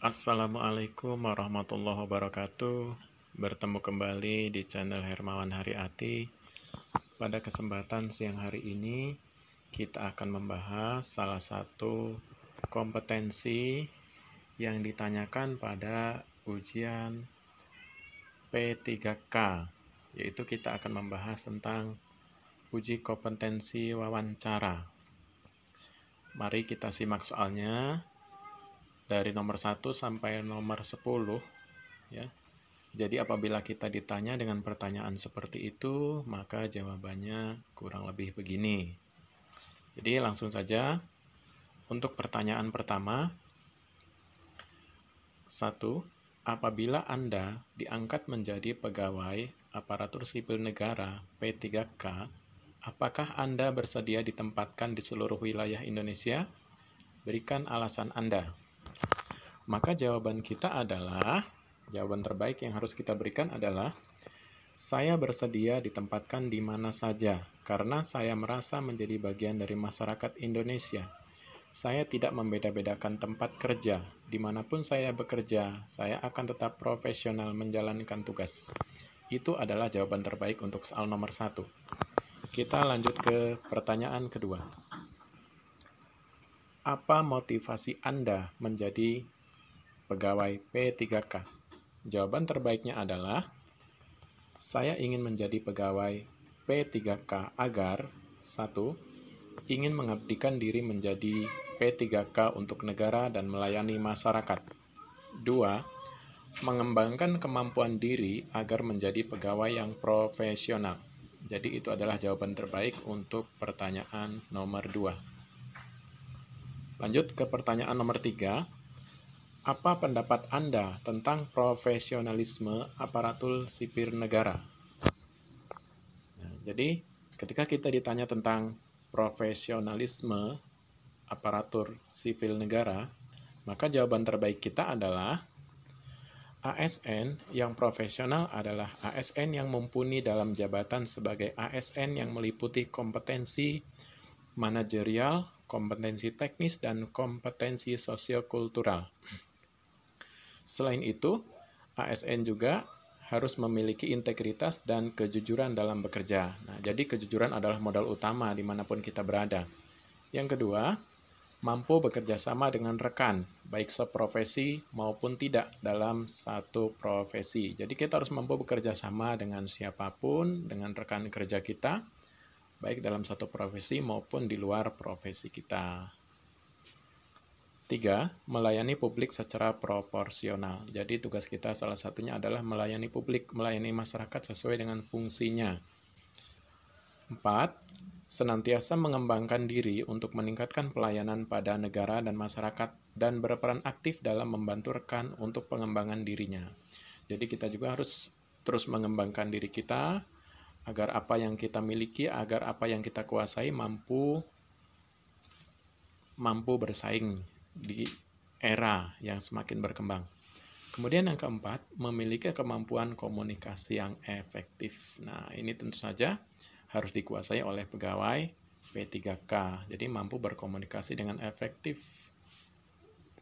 Assalamualaikum warahmatullahi wabarakatuh. Bertemu kembali di channel Hermawan Haryati. Pada kesempatan siang hari ini, kita akan membahas salah satu kompetensi yang ditanyakan pada ujian P3K, yaitu kita akan membahas tentang uji kompetensi wawancara. Mari kita simak soalnya dari nomor 1 sampai nomor 10 ya. Jadi apabila kita ditanya dengan pertanyaan seperti itu, maka jawabannya kurang lebih begini. Jadi langsung saja untuk pertanyaan pertama. 1. Apabila Anda diangkat menjadi pegawai aparatur sipil negara P3K, apakah Anda bersedia ditempatkan di seluruh wilayah Indonesia? Berikan alasan Anda. Maka jawaban kita adalah, jawaban terbaik yang harus kita berikan adalah, saya bersedia ditempatkan di mana saja, karena saya merasa menjadi bagian dari masyarakat Indonesia. Saya tidak membeda-bedakan tempat kerja. Dimanapun saya bekerja, saya akan tetap profesional menjalankan tugas. Itu adalah jawaban terbaik untuk soal nomor 1. Kita lanjut ke pertanyaan kedua. Apa motivasi Anda menjadi pegawai P3K? Jawaban terbaiknya adalah, saya ingin menjadi pegawai P3K agar 1. Ingin mengabdikan diri menjadi P3K untuk negara dan melayani masyarakat. 2. Mengembangkan kemampuan diri agar menjadi pegawai yang profesional. Jadi itu adalah jawaban terbaik untuk pertanyaan nomor 2. Lanjut ke pertanyaan nomor 3. Apa pendapat Anda tentang profesionalisme aparatur sipil negara? Nah, jadi ketika kita ditanya tentang profesionalisme aparatur sipil negara, maka jawaban terbaik kita adalah ASN yang profesional adalah ASN yang mumpuni dalam jabatan sebagai ASN yang meliputi kompetensi manajerial, kompetensi teknis, dan kompetensi sosiokultural. Selain itu, ASN juga harus memiliki integritas dan kejujuran dalam bekerja. Nah, jadi kejujuran adalah modal utama dimanapun kita berada. Yang kedua, mampu bekerja sama dengan rekan, baik seprofesi maupun tidak dalam satu profesi. Jadi kita harus mampu bekerja sama dengan siapapun, dengan rekan kerja kita, baik dalam satu profesi maupun di luar profesi kita. 3. Melayani publik secara proporsional. Jadi tugas kita salah satunya adalah melayani publik, melayani masyarakat sesuai dengan fungsinya. 4. Senantiasa mengembangkan diri untuk meningkatkan pelayanan pada negara dan masyarakat dan berperan aktif dalam membantu rekan untuk pengembangan dirinya. Jadi kita juga harus terus mengembangkan diri kita agar apa yang kita miliki, agar apa yang kita kuasai mampu bersaing di era yang semakin berkembang. Kemudian yang keempat, memiliki kemampuan komunikasi yang efektif. Nah, ini tentu saja harus dikuasai oleh pegawai P3K. Jadi mampu berkomunikasi dengan efektif,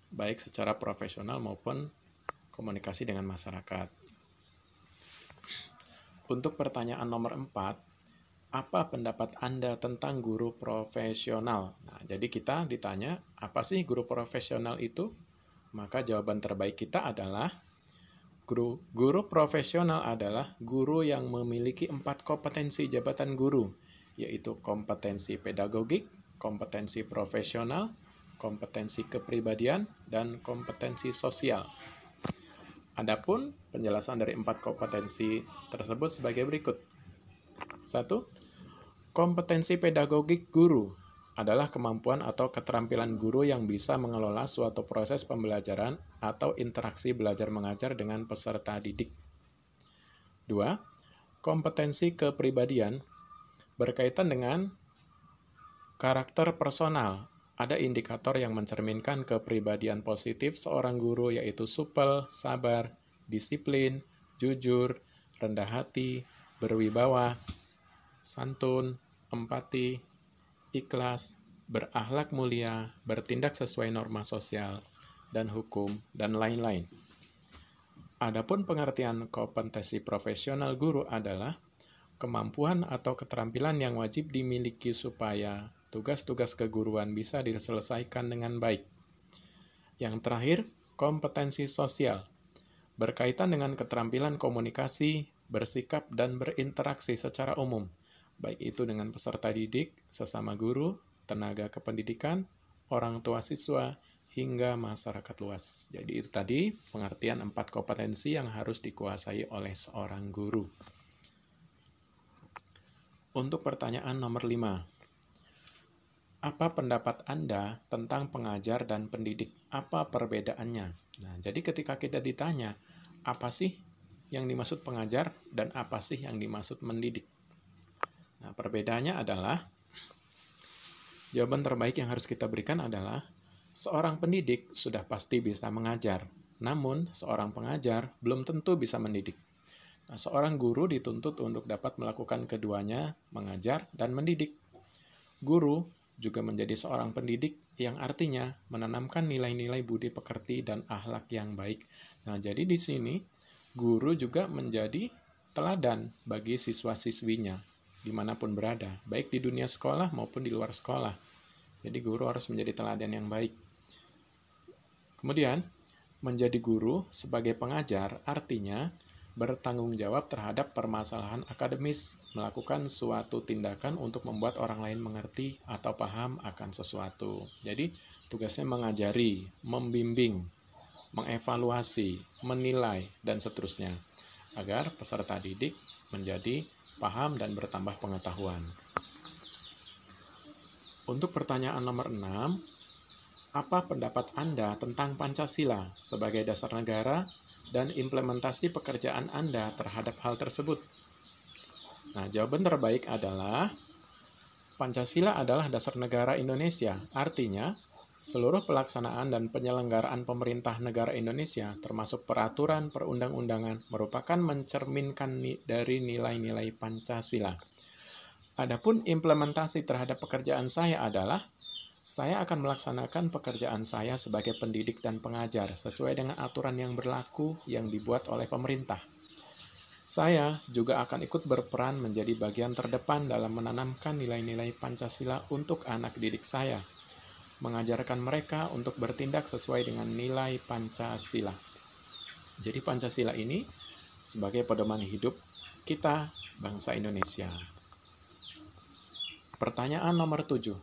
baik secara profesional maupun komunikasi dengan masyarakat. Untuk pertanyaan nomor 4, apa pendapat Anda tentang guru profesional? Nah, jadi kita ditanya, apa sih guru profesional itu? Maka jawaban terbaik kita adalah, guru profesional adalah guru yang memiliki 4 kompetensi jabatan guru, yaitu kompetensi pedagogik, kompetensi profesional, kompetensi kepribadian, dan kompetensi sosial. Adapun penjelasan dari 4 kompetensi tersebut sebagai berikut. 1. Kompetensi pedagogik guru adalah kemampuan atau keterampilan guru yang bisa mengelola suatu proses pembelajaran atau interaksi belajar mengajar dengan peserta didik. 2. Kompetensi kepribadian berkaitan dengan karakter personal. Ada indikator yang mencerminkan kepribadian positif seorang guru, yaitu supel, sabar, disiplin, jujur, rendah hati, berwibawa, santun, empati, ikhlas, berakhlak mulia, bertindak sesuai norma sosial, dan hukum, dan lain-lain. Adapun pengertian kompetensi profesional guru adalah kemampuan atau keterampilan yang wajib dimiliki supaya tugas-tugas keguruan bisa diselesaikan dengan baik. Yang terakhir, kompetensi sosial, berkaitan dengan keterampilan komunikasi, bersikap, dan berinteraksi secara umum, baik itu dengan peserta didik, sesama guru, tenaga kependidikan, orang tua siswa, hingga masyarakat luas. Jadi itu tadi pengertian 4 kompetensi yang harus dikuasai oleh seorang guru. Untuk pertanyaan nomor 5. Apa pendapat Anda tentang pengajar dan pendidik? Apa perbedaannya? Nah, jadi ketika kita ditanya, apa sih yang dimaksud pengajar dan apa sih yang dimaksud mendidik? Nah, perbedaannya adalah, jawaban terbaik yang harus kita berikan adalah, seorang pendidik sudah pasti bisa mengajar, namun seorang pengajar belum tentu bisa mendidik. Nah, seorang guru dituntut untuk dapat melakukan keduanya, mengajar dan mendidik. Guru juga menjadi seorang pendidik yang artinya menanamkan nilai-nilai budi pekerti dan akhlak yang baik. Nah, jadi di sini guru juga menjadi teladan bagi siswa-siswinya dimanapun berada, baik di dunia sekolah maupun di luar sekolah. Jadi guru harus menjadi teladan yang baik. Kemudian, menjadi guru sebagai pengajar artinya bertanggung jawab terhadap permasalahan akademis, melakukan suatu tindakan untuk membuat orang lain mengerti atau paham akan sesuatu. Jadi, tugasnya mengajari, membimbing, mengevaluasi, menilai, dan seterusnya, agar peserta didik menjadi paham dan bertambah pengetahuan. Untuk pertanyaan nomor 6, apa pendapat Anda tentang Pancasila sebagai dasar negara dan implementasi pekerjaan Anda terhadap hal tersebut? Nah, jawaban terbaik adalah Pancasila adalah dasar negara Indonesia. Artinya, seluruh pelaksanaan dan penyelenggaraan pemerintah negara Indonesia, termasuk peraturan perundang-undangan, merupakan mencerminkan dari nilai-nilai Pancasila. Adapun implementasi terhadap pekerjaan saya adalah, saya akan melaksanakan pekerjaan saya sebagai pendidik dan pengajar sesuai dengan aturan yang berlaku yang dibuat oleh pemerintah. Saya juga akan ikut berperan menjadi bagian terdepan dalam menanamkan nilai-nilai Pancasila untuk anak didik saya, mengajarkan mereka untuk bertindak sesuai dengan nilai Pancasila. Jadi Pancasila ini sebagai pedoman hidup kita, bangsa Indonesia. Pertanyaan nomor 7.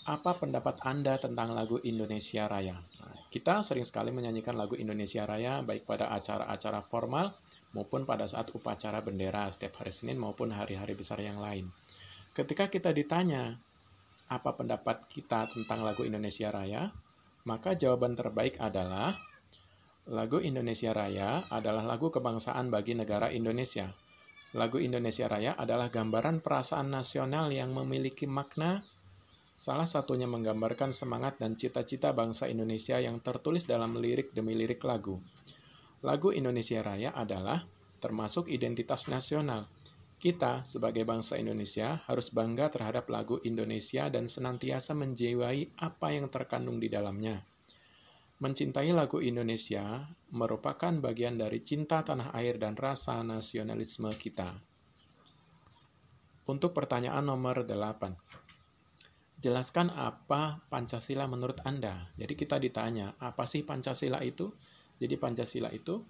Apa pendapat Anda tentang lagu Indonesia Raya? Nah, kita sering sekali menyanyikan lagu Indonesia Raya baik pada acara-acara formal maupun pada saat upacara bendera setiap hari Senin maupun hari-hari besar yang lain. Ketika kita ditanya apa pendapat kita tentang lagu Indonesia Raya, maka jawaban terbaik adalah lagu Indonesia Raya adalah lagu kebangsaan bagi negara Indonesia. Lagu Indonesia Raya adalah gambaran perasaan nasional yang memiliki makna. Salah satunya menggambarkan semangat dan cita-cita bangsa Indonesia yang tertulis dalam lirik demi lirik lagu. Lagu Indonesia Raya adalah termasuk identitas nasional. Kita sebagai bangsa Indonesia harus bangga terhadap lagu Indonesia dan senantiasa menjiwai apa yang terkandung di dalamnya. Mencintai lagu Indonesia merupakan bagian dari cinta tanah air dan rasa nasionalisme kita. Untuk pertanyaan nomor 8. Jelaskan apa Pancasila menurut Anda. Jadi kita ditanya, apa sih Pancasila itu? Jadi Pancasila itu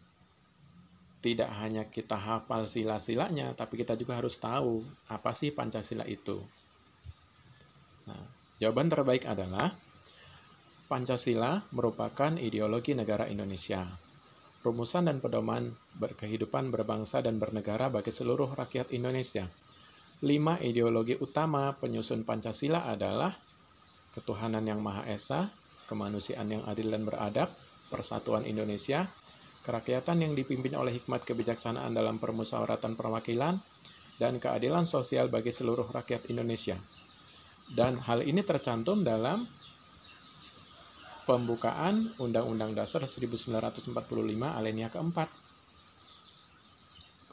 tidak hanya kita hafal sila-silanya, tapi kita juga harus tahu apa sih Pancasila itu. Nah, jawaban terbaik adalah Pancasila merupakan ideologi negara Indonesia, rumusan dan pedoman berkehidupan berbangsa dan bernegara bagi seluruh rakyat Indonesia. 5 ideologi utama penyusun Pancasila adalah ketuhanan yang Maha Esa, kemanusiaan yang adil dan beradab, persatuan Indonesia, kerakyatan yang dipimpin oleh hikmat kebijaksanaan dalam permusyawaratan perwakilan, dan keadilan sosial bagi seluruh rakyat Indonesia. Dan hal ini tercantum dalam pembukaan Undang-Undang Dasar 1945 alinea keempat.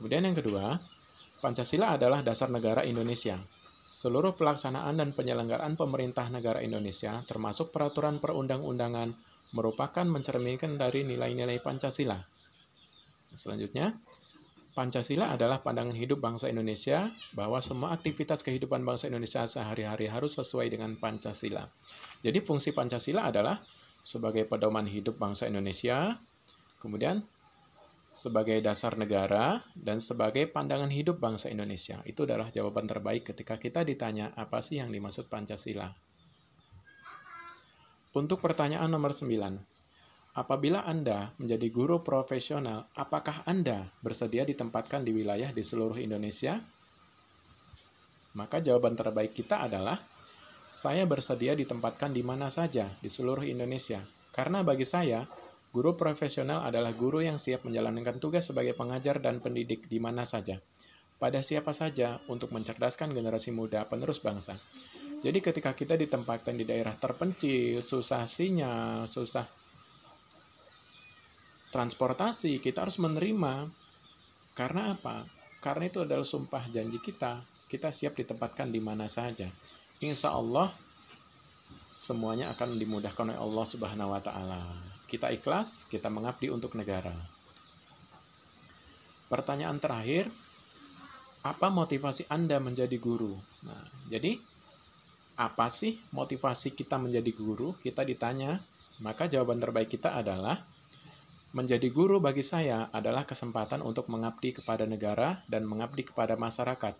Kemudian yang kedua, Pancasila adalah dasar negara Indonesia. Seluruh pelaksanaan dan penyelenggaraan pemerintah negara Indonesia, termasuk peraturan perundang-undangan, merupakan mencerminkan dari nilai-nilai Pancasila. Selanjutnya, Pancasila adalah pandangan hidup bangsa Indonesia bahwa semua aktivitas kehidupan bangsa Indonesia sehari-hari harus sesuai dengan Pancasila. Jadi fungsi Pancasila adalah sebagai pedoman hidup bangsa Indonesia, kemudian sebagai dasar negara, dan sebagai pandangan hidup bangsa Indonesia. Itu adalah jawaban terbaik ketika kita ditanya apa sih yang dimaksud Pancasila. Untuk pertanyaan nomor 9. Apabila Anda menjadi guru profesional, apakah Anda bersedia ditempatkan di wilayah di seluruh Indonesia? Maka jawaban terbaik kita adalah, saya bersedia ditempatkan di mana saja di seluruh Indonesia. Karena bagi saya, guru profesional adalah guru yang siap menjalankan tugas sebagai pengajar dan pendidik di mana saja, pada siapa saja untuk mencerdaskan generasi muda penerus bangsa. Jadi ketika kita ditempatkan di daerah terpencil, susah sinyal, susah transportasi, kita harus menerima. Karena apa? Karena itu adalah sumpah janji kita. Kita siap ditempatkan di mana saja. Insya Allah, semuanya akan dimudahkan oleh Allah Subhanahu wa Ta'ala. Kita ikhlas, kita mengabdi untuk negara. Pertanyaan terakhir, apa motivasi Anda menjadi guru? Nah, jadi apa sih motivasi kita menjadi guru? Kita ditanya, maka jawaban terbaik kita adalah, menjadi guru bagi saya adalah kesempatan untuk mengabdi kepada negara dan mengabdi kepada masyarakat,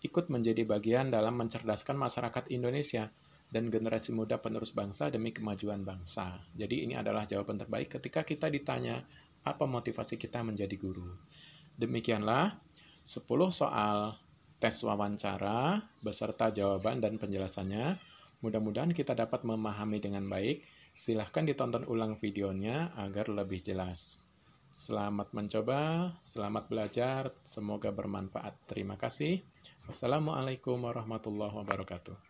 ikut menjadi bagian dalam mencerdaskan masyarakat Indonesia dan generasi muda penerus bangsa demi kemajuan bangsa. Jadi ini adalah jawaban terbaik ketika kita ditanya apa motivasi kita menjadi guru. Demikianlah 10 soal tes wawancara beserta jawaban dan penjelasannya. Mudah-mudahan kita dapat memahami dengan baik. Silahkan ditonton ulang videonya agar lebih jelas. Selamat mencoba, selamat belajar, semoga bermanfaat. Terima kasih. Wassalamualaikum warahmatullahi wabarakatuh.